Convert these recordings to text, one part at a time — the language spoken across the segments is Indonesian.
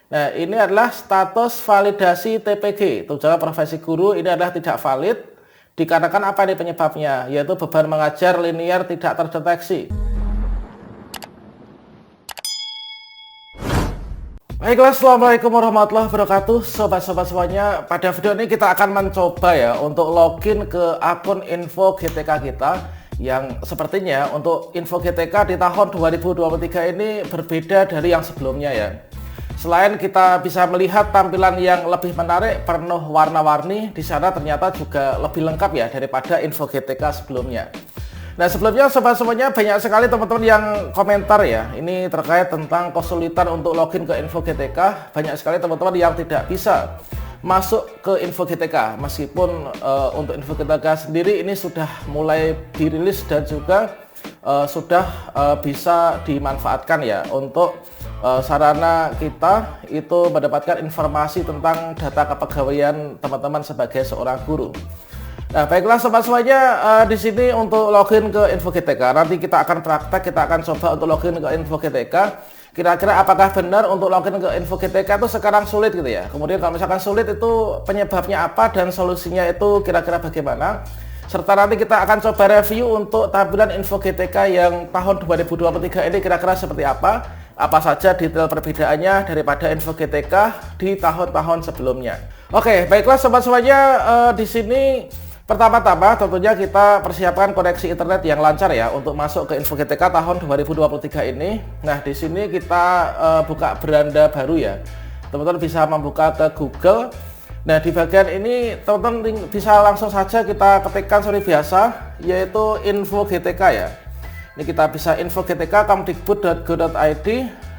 Nah, ini adalah status validasi TPG, tunjangan profesi guru, ini adalah tidak valid. Dikarenakan apa nih penyebabnya? Yaitu beban mengajar linear tidak terdeteksi. Baiklah, assalamualaikum warahmatullahi wabarakatuh, sobat-sobat semuanya. Pada video ini kita akan mencoba ya untuk login ke akun info GTK kita, yang sepertinya untuk info GTK di tahun 2023 ini berbeda dari yang sebelumnya ya. Selain kita bisa melihat tampilan yang lebih menarik, penuh warna-warni, di sana ternyata juga lebih lengkap ya daripada info GTK sebelumnya. Nah, sebelumnya sobat semuanya, banyak sekali teman-teman yang komentar ya, ini terkait tentang kesulitan untuk login ke info GTK. Banyak sekali teman-teman yang tidak bisa masuk ke info GTK, meskipun untuk info GTK sendiri ini sudah mulai dirilis dan juga sudah bisa dimanfaatkan ya untuk sarana kita itu mendapatkan informasi tentang data kepegawaian teman-teman sebagai seorang guru. Nah, baiklah sobat semuanya, di sini untuk login ke info GTK, nanti kita akan praktek, kita akan coba untuk login ke info GTK. Kira-kira apakah benar untuk login ke info GTK itu sekarang sulit gitu ya. Kemudian kalau misalkan sulit itu penyebabnya apa dan solusinya itu kira-kira bagaimana. Serta nanti kita akan coba review untuk tampilan info GTK yang tahun 2023 ini kira-kira seperti apa saja detail perbedaannya daripada info GTK di tahun-tahun sebelumnya. Oke, baiklah sobat semuanya, di sini pertama-tama tentunya kita persiapkan koneksi internet yang lancar ya untuk masuk ke info GTK tahun 2023 ini. Nah, di sini kita buka beranda baru ya. Teman-teman bisa membuka ke Google. Nah, di bagian ini teman-teman bisa langsung saja kita ketikkan seperti biasa, yaitu info GTK ya. Ini kita bisa info GTK kemdikbud.go.id,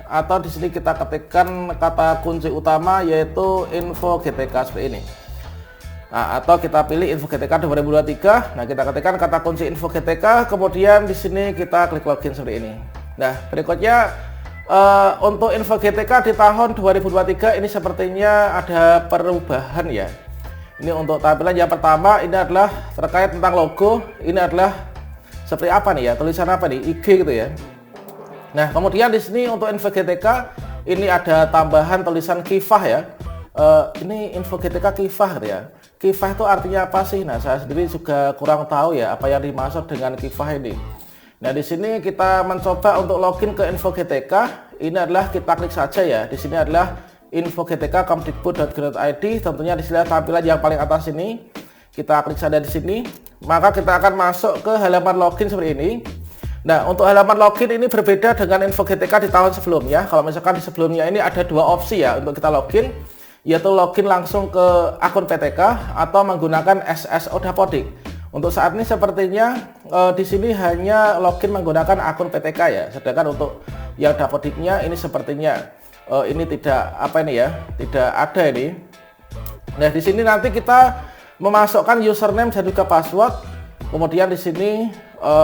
atau di sini kita ketikkan kata kunci utama yaitu info GTK seperti ini. Nah, atau kita pilih info GTK 2023. Nah, kita ketikkan kata kunci info GTK, kemudian di sini kita klik login seperti ini. Nah, berikutnya untuk info GTK di tahun 2023 ini sepertinya ada perubahan ya. Ini untuk tampilan yang pertama, ini adalah terkait tentang logo. Ini adalah seperti apa nih ya, tulisan apa nih, IG gitu ya. Nah, kemudian di sini untuk info GTK ini ada tambahan tulisan kifah ya. Ini info GTK kifah gitu ya. Kifah itu artinya apa sih? Nah, saya sendiri juga kurang tahu ya apa yang dimaksud dengan kifah ini. Nah, di sini kita mencoba untuk login ke info GTK. Ini adalah kita klik saja ya. Di sini adalah info GTK kemdikbud.go.id. Tentunya di sini tampilan yang paling atas ini. Kita klik saja di sini. Maka kita akan masuk ke halaman login seperti ini. Nah, untuk halaman login ini berbeda dengan info GTK di tahun sebelumnya. Kalau misalkan di sebelumnya ini ada dua opsi ya untuk kita login, yaitu login langsung ke akun PTK atau menggunakan SSO Dapodik. Untuk saat ini sepertinya di sini hanya login menggunakan akun PTK ya. Sedangkan untuk yang Dapodiknya ini sepertinya ini tidak tidak ada ini. Nah, di sini nanti kita memasukkan username dan juga password. Kemudian di sini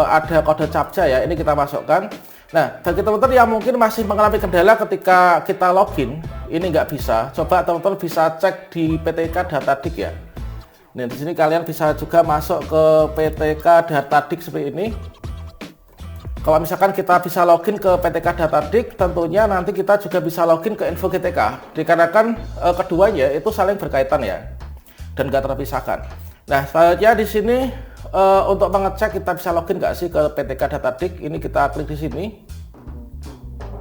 ada kode captcha ya. Ini kita masukkan. Nah, bagi teman-teman yang mungkin masih mengalami kendala ketika kita login, ini nggak bisa. Coba teman-teman bisa cek di PTK Datadik ya. Nah, di sini kalian bisa juga masuk ke PTK Datadik seperti ini. Kalau misalkan kita bisa login ke PTK Datadik, tentunya nanti kita juga bisa login ke info GTK. Dikarenakan keduanya itu saling berkaitan ya, dan nggak terpisahkan. Nah, selanjutnya di sini untuk mengecek kita bisa login nggak sih ke PTK Datadik, ini kita klik di sini.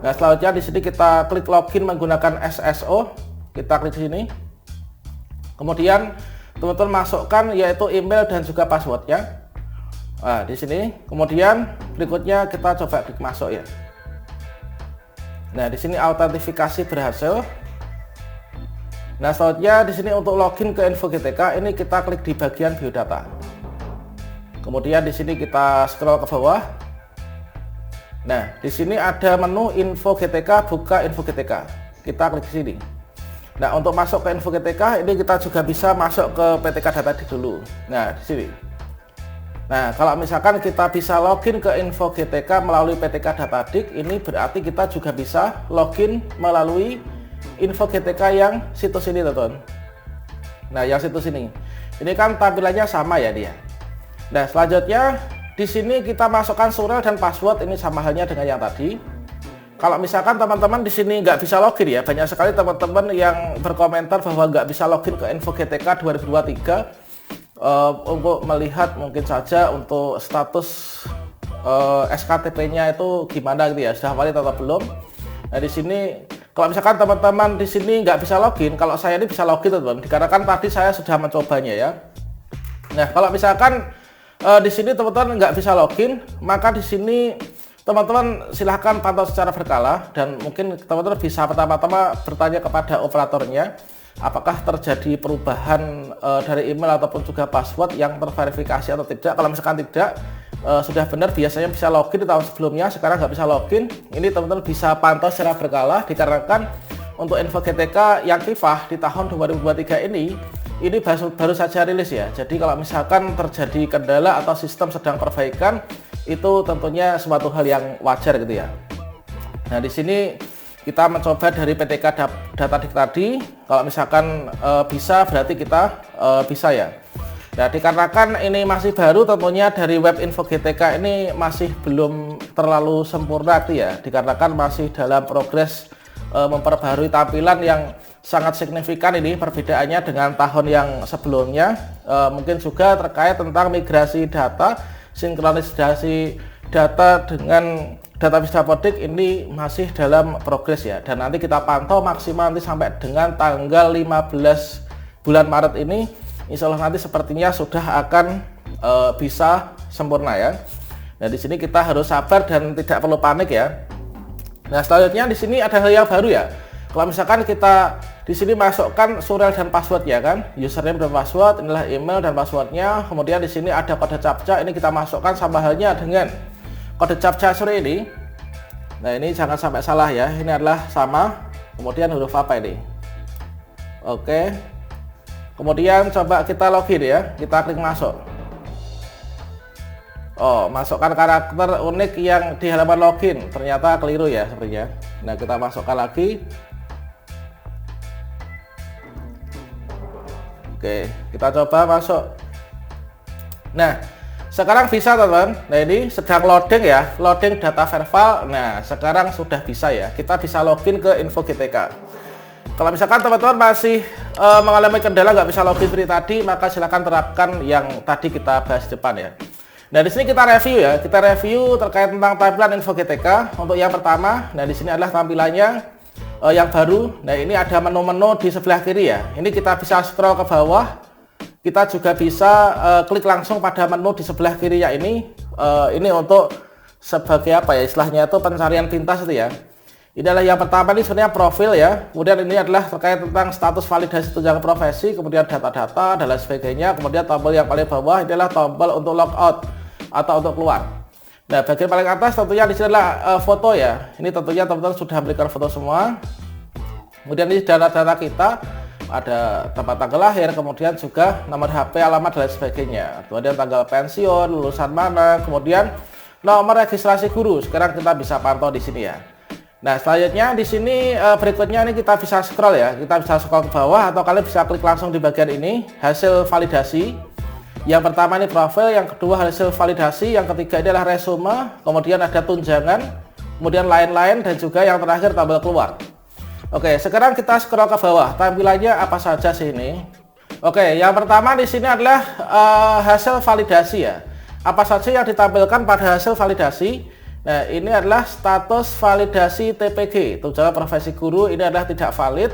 Nah, selanjutnya di sini kita klik login menggunakan SSO, kita klik di sini. Kemudian teman-teman masukkan yaitu email dan juga passwordnya. Nah, di sini. Kemudian berikutnya kita coba klik masuk ya. Nah, di sini autentifikasi berhasil. Nah, selanjutnya di sini untuk login ke info GTK ini kita klik di bagian biodata. Kemudian di sini kita scroll ke bawah. Nah, di sini ada menu info GTK, buka info GTK. Kita klik di sini. Nah, untuk masuk ke info GTK ini kita juga bisa masuk ke PTK Datadik dulu. Nah, di sini. Nah, kalau misalkan kita bisa login ke info GTK melalui PTK Datadik, ini berarti kita juga bisa login melalui info GTK yang situs ini, teman-teman. Nah, yang situs ini. Ini kan tampilannya sama ya dia. Nah, selanjutnya di sini kita masukkan surel dan password, ini sama halnya dengan yang tadi. kalau misalkan teman-teman di sini nggak bisa login ya, banyak sekali teman-teman yang berkomentar bahwa nggak bisa login ke info GTK 2023 untuk melihat mungkin saja untuk status SKTP-nya itu gimana gitu ya, sudah valid atau belum. Nah di sini kalau misalkan teman-teman di sini nggak bisa login, kalau saya ini bisa login teman-teman, dikarenakan tadi saya sudah mencobanya ya. Nah kalau misalkan di sini teman-teman nggak bisa login, maka di sini teman-teman silahkan pantau secara berkala dan mungkin teman-teman bisa pertama-tama bertanya kepada operatornya apakah terjadi perubahan dari email ataupun juga password yang terverifikasi atau tidak. Kalau misalkan tidak, sudah benar biasanya bisa login di tahun sebelumnya, sekarang nggak bisa login, ini teman-teman bisa pantau secara berkala dikarenakan untuk info GTK yang kifah di tahun 2023 ini baru saja rilis ya. Jadi kalau misalkan terjadi kendala atau sistem sedang perbaikan, itu tentunya suatu hal yang wajar gitu ya. Nah di sini kita mencoba dari PTK Datadik tadi, kalau misalkan bisa berarti kita bisa ya. Nah dikarenakan ini masih baru, tentunya dari web info GTK ini masih belum terlalu sempurna gitu ya, dikarenakan masih dalam progres memperbarui tampilan yang sangat signifikan ini perbedaannya dengan tahun yang sebelumnya. Mungkin juga terkait tentang migrasi data, sinkronisasi data dengan database Dapodik ini masih dalam progres ya, dan nanti kita pantau maksimal nanti sampai dengan tanggal 15 bulan Maret ini, insya Allah nanti sepertinya sudah akan bisa sempurna ya. Nah di sini kita harus sabar dan tidak perlu panik ya. Nah selanjutnya di sini ada hal yang baru ya. Kalau misalkan kita di sini masukkan surel dan password ya kan, username dan password, inilah email dan passwordnya. Kemudian di sini ada kode captcha, ini kita masukkan sama halnya dengan kode captcha sore ini. Nah ini jangan sampai salah ya, ini adalah sama. Kemudian huruf apa ini? Oke. Kemudian coba kita login ya, kita klik masuk. Oh, masukkan karakter unik yang di halaman login, ternyata keliru ya sepertinya. Nah kita masukkan lagi. Oke, kita coba masuk. Nah sekarang bisa teman-teman. Nah ini sedang loading ya, loading data verbal. Nah sekarang sudah bisa ya, kita bisa login ke info GTK. Kalau misalkan teman-teman masih mengalami kendala nggak bisa login seperti tadi, maka silahkan terapkan yang tadi kita bahas di depan ya. Nah di sini kita review ya, kita review terkait tentang tampilan info GTK. Untuk yang pertama, nah di sini adalah tampilannya yang baru. Nah ini ada menu-menu di sebelah kiri ya. Ini kita bisa scroll ke bawah. Kita juga bisa klik langsung pada menu di sebelah kiri ya ini. Ini untuk sebagai apa ya istilahnya itu pencarian pintas itu ya. Ini adalah yang pertama, ini sebenarnya profil ya. Kemudian ini adalah terkait tentang status validasi tunjangan profesi, kemudian data-data dan lain sebagainya. Kemudian tombol yang paling bawah ini adalah tombol untuk logout atau untuk keluar. Nah bagian paling atas tentunya di sini adalah foto ya. Ini tentunya teman-teman sudah memberikan foto semua. Kemudian ini data-data kita, ada tempat tanggal lahir, kemudian juga nomor HP, alamat dan lain sebagainya. Kemudian tanggal pensiun, lulusan mana, kemudian nomor registrasi guru. Sekarang kita bisa pantau di sini ya. Nah selanjutnya di sini berikutnya ini kita bisa scroll ya, kita bisa scroll ke bawah atau kalian bisa klik langsung di bagian ini hasil validasi. Yang pertama ini profil, yang kedua hasil validasi, yang ketiga ini adalah resume, kemudian ada tunjangan, kemudian lain-lain, dan juga yang terakhir tombol keluar. Oke, sekarang kita scroll ke bawah, tampilannya apa saja sih ini? Oke, yang pertama di sini adalah hasil validasi ya. Apa saja yang ditampilkan pada hasil validasi? Nah ini adalah status validasi TPG, tunjangan profesi guru, ini adalah tidak valid.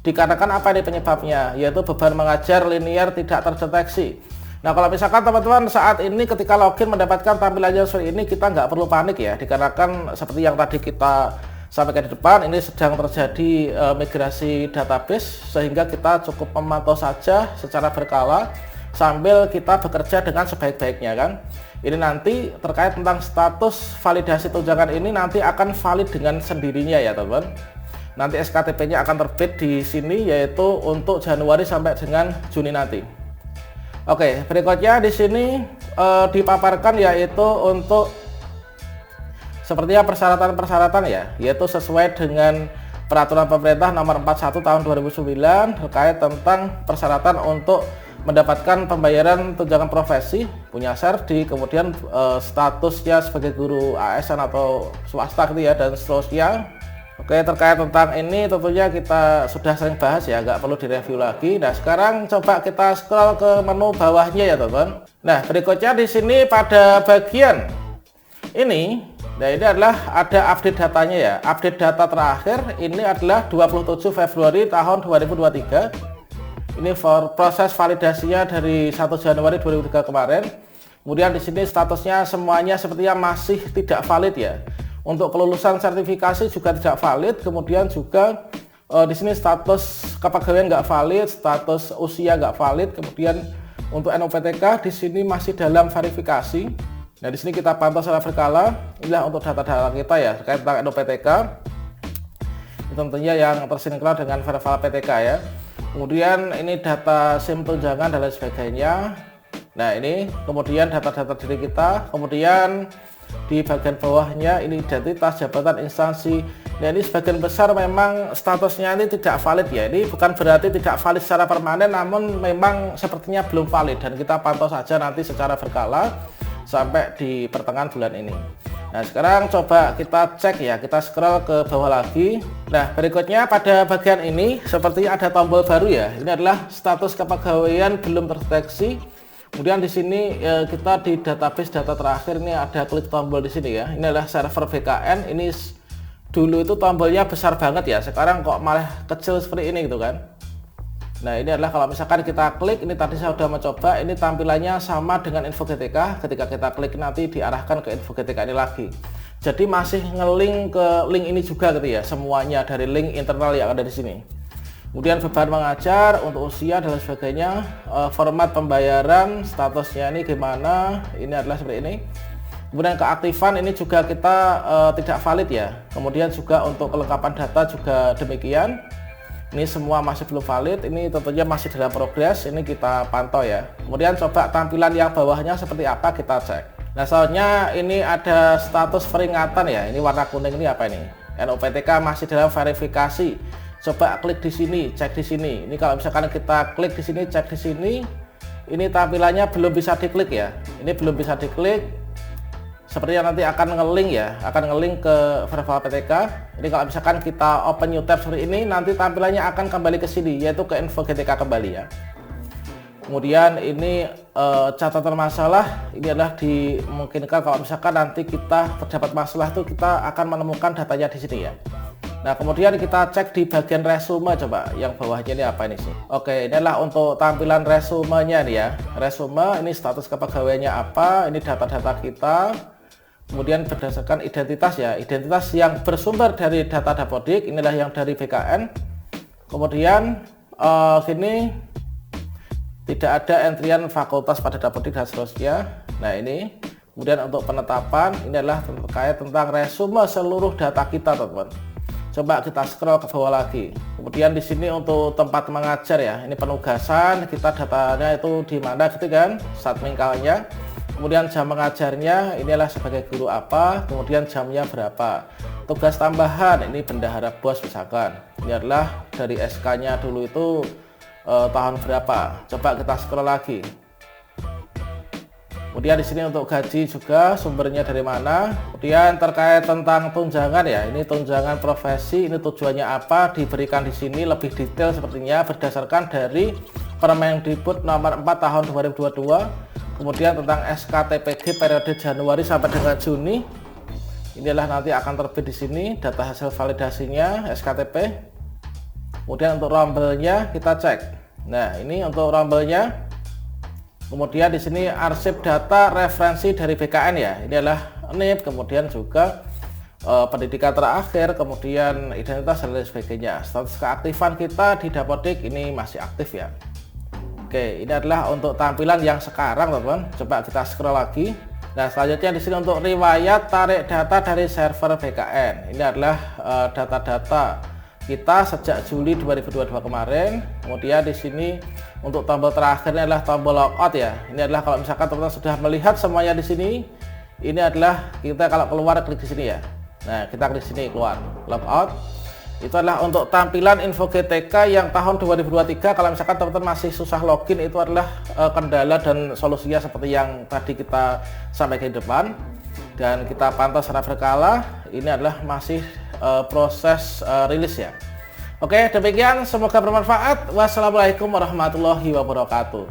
Dikarenakan apa ini penyebabnya? Yaitu beban mengajar linear tidak terdeteksi. Nah kalau misalkan teman-teman saat ini ketika login mendapatkan tampilannya seperti ini, kita nggak perlu panik ya, dikarenakan seperti yang tadi kita sampaikan di depan, ini sedang terjadi migrasi database, sehingga kita cukup memantau saja secara berkala sambil kita bekerja dengan sebaik-baiknya kan. Ini nanti terkait tentang status validasi tunjangan ini nanti akan valid dengan sendirinya ya teman-teman. Nanti SKTP-nya akan terbit di sini, yaitu untuk Januari sampai dengan Juni nanti. Oke, berikutnya di sini dipaparkan yaitu untuk sepertinya persyaratan-persyaratan ya, yaitu sesuai dengan peraturan pemerintah nomor 41 tahun 2009 terkait tentang persyaratan untuk mendapatkan pembayaran tunjangan profesi, punya serdi, kemudian statusnya sebagai guru ASN atau swasta gitu ya, dan seterusnya. Oke, terkait tentang ini tentunya kita sudah sering bahas ya, nggak perlu direview lagi. Nah, sekarang coba kita scroll ke menu bawahnya ya teman-teman. Nah, berikutnya di sini pada bagian ini, nah ini adalah ada update datanya ya. Update data terakhir ini adalah 27 Februari tahun 2023. Ini for proses validasinya dari 1 Januari 2003 kemarin. Kemudian di sini statusnya semuanya sepertinya masih tidak valid ya. Untuk kelulusan sertifikasi juga tidak valid, kemudian juga di sini status kepegawaian nggak valid, status usia nggak valid, kemudian untuk NUPTK di sini masih dalam verifikasi. Nah, di sini kita pantau secara berkala. Inilah untuk data-data kita ya terkait tentang NUPTK. Ini tentunya yang tersinkron dengan Verval PTK ya. Kemudian ini data SIM tunjangan dan lain sebagainya. Nah, ini kemudian data-data diri kita, kemudian di bagian bawahnya ini identitas jabatan instansi. Nah, ini sebagian besar memang statusnya ini tidak valid ya. Ini bukan berarti tidak valid secara permanen, namun memang sepertinya belum valid, dan kita pantau saja nanti secara berkala sampai di pertengahan bulan ini. Nah, sekarang coba kita cek ya, kita scroll ke bawah lagi. Nah, berikutnya pada bagian ini seperti ada tombol baru ya. Ini adalah status kepegawaian belum terdeteksi. Kemudian di sini kita di database data terakhir ini ada klik tombol di sini ya. Ini adalah server BKN. Ini dulu itu tombolnya besar banget ya. Sekarang kok malah kecil seperti ini gitu kan. Nah, ini adalah kalau misalkan kita klik, ini tadi saya sudah mencoba, ini tampilannya sama dengan info GTK. Ketika kita klik nanti diarahkan ke info GTK ini lagi. Jadi masih ngelink ke link ini juga gitu ya. Semuanya dari link internal yang ada di sini. Kemudian beban mengajar, untuk usia dan lain sebagainya, format pembayaran, statusnya ini gimana, ini adalah seperti ini. Kemudian keaktifan ini juga kita tidak valid ya. Kemudian juga untuk kelengkapan data juga demikian. Ini semua masih belum valid, ini tentunya masih dalam progres, ini kita pantau ya. Kemudian coba tampilan yang bawahnya seperti apa, kita cek. Nah, soalnya ini ada status peringatan ya, ini warna kuning ini apa ini? NUPTK masih dalam verifikasi. Coba klik di sini, cek di sini. Ini kalau misalkan kita klik di sini, cek di sini, ini tampilannya belum bisa diklik ya. Ini belum bisa diklik. Sepertinya nanti akan ngelink ya, akan ngelink ke Verval PTK. Ini kalau misalkan kita open new tab seperti ini, nanti tampilannya akan kembali ke sini, yaitu ke info GTK kembali ya. Kemudian ini catatan masalah, ini adalah dimungkinkan kalau misalkan nanti kita terdapat masalah itu kita akan menemukan datanya di sini ya. Nah, kemudian kita cek di bagian resume, coba yang bawahnya ini apa ini sih. Oke, ini adalah untuk tampilan resumenya nih ya. Resume ini status kepegawaiannya apa, ini data-data kita. Kemudian berdasarkan identitas ya, identitas yang bersumber dari data Dapodik, inilah yang dari BKN. Kemudian sini tidak ada entrian fakultas pada Dapodik dan seterusnya. Nah, ini kemudian untuk penetapan ini adalah terkait tentang resume seluruh data kita teman-teman. Coba kita scroll ke bawah lagi. Kemudian di sini untuk tempat mengajar ya, ini penugasan, kita datanya itu di mana gitu kan, start-mingkalnya. Kemudian jam mengajarnya, inilah sebagai guru apa, kemudian jamnya berapa. Tugas tambahan, ini bendahara bos misalkan. Ini adalah dari SK-nya dulu itu tahun berapa. Coba kita scroll lagi. Kemudian di sini untuk gaji juga sumbernya dari mana. Kemudian terkait tentang tunjangan ya, ini tunjangan profesi, ini tujuannya apa, diberikan di sini lebih detail sepertinya berdasarkan dari Permendikbud nomor 4 tahun 2022. Kemudian tentang SKTPG periode Januari sampai dengan Juni. Inilah nanti akan terbit di sini data hasil validasinya SKTP. Kemudian untuk rombelnya kita cek. Nah, ini untuk rombelnya. Kemudian di sini arsip data referensi dari BKN ya. Ini adalah NIP, kemudian juga pendidikan terakhir, kemudian identitas dan lain sebagainya. Status keaktifan kita di Dapodik ini masih aktif ya. Oke, ini adalah untuk tampilan yang sekarang teman-teman. Coba kita scroll lagi. Nah, selanjutnya di sini untuk riwayat tarik data dari server BKN. Ini adalah data-data kita sejak Juli 2022 kemarin. Kemudian di sini untuk tombol terakhirnya adalah tombol logout ya. Ini adalah kalau misalkan teman-teman sudah melihat semuanya di sini, ini adalah kita kalau keluar klik di sini ya. Nah, kita klik di sini keluar logout. Itu adalah untuk tampilan info GTK yang tahun 2023. Kalau misalkan teman-teman masih susah login, itu adalah kendala dan solusinya seperti yang tadi kita sampaikan di depan. Dan kita pantau secara berkala, ini adalah masih proses rilis ya. Oke, demikian, semoga bermanfaat. Wassalamualaikum warahmatullahi wabarakatuh.